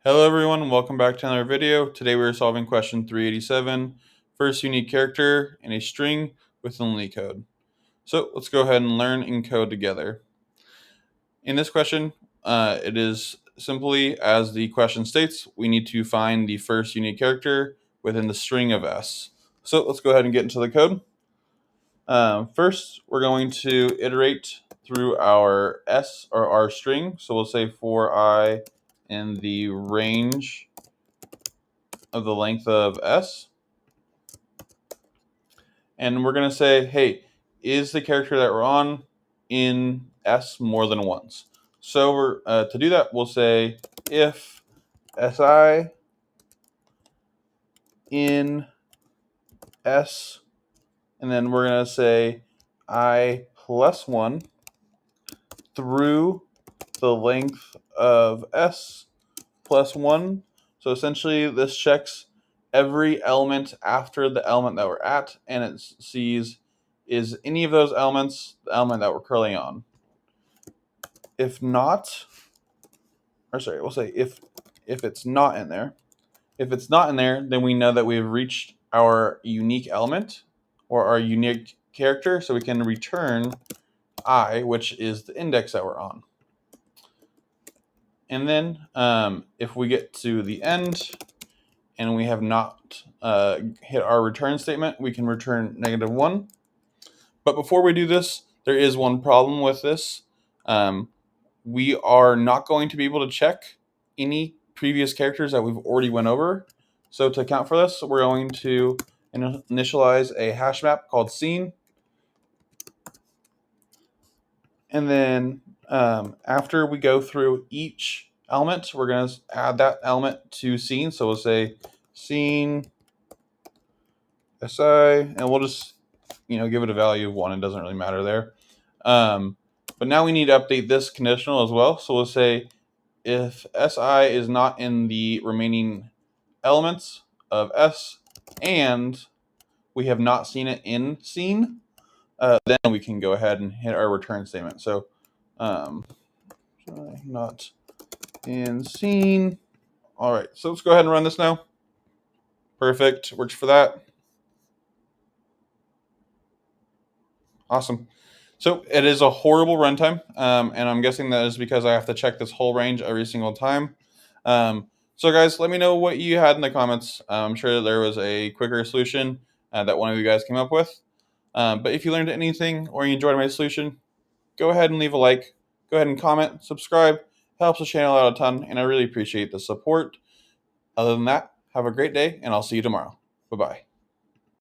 Hello everyone, welcome back to another video. Today we are solving question 387, first unique character in a string within LeetCode. So let's go ahead and learn and code together. In this question, it is simply as the question states, we need to find the first unique character within the string of s. So let's go ahead and get into the code. First, we're going to iterate through our s or our string. So we'll say for I in the range of the length of s, and we're going to say, hey, is the character that we're on in s more than once? So we're to do that, we'll say if si in s, and then we're going to say I plus 1 through the length of s plus 1. So essentially this checks every element after the element that we're at, and it sees is any of those elements the element that we're currently on. If not, or sorry, we'll say if it's not in there. If it's not in there, then we know that we've reached our unique element or our unique character, so we can return I, which is the index that we're on. And then if we get to the end and we have not hit our return statement, we can return -1. But before we do this, there is one problem with this. We are not going to be able to check any previous characters that we've already went over. So to account for this, we're going to initialize a hash map called scene. And then after we go through each element, we're going to add that element to scene. So we'll say scene si, and we'll just give it a value of 1. It doesn't really matter there. But now we need to update this conditional as well. So we'll say if si is not in the remaining elements of s and we have not seen it in scene, then we can go ahead and hit our return statement. So not in scene. All right, so let's go ahead and run this now. Perfect, works for that. Awesome. So it is a horrible runtime, and I'm guessing that is because I have to check this whole range every single time. So guys, let me know what you had in the comments. I'm sure there was a quicker solution that one of you guys came up with. But if you learned anything or you enjoyed my solution, go ahead and leave a like. Go ahead and comment, subscribe. It helps the channel out a ton, and I really appreciate the support. Other than that, have a great day, and I'll see you tomorrow. Bye-bye.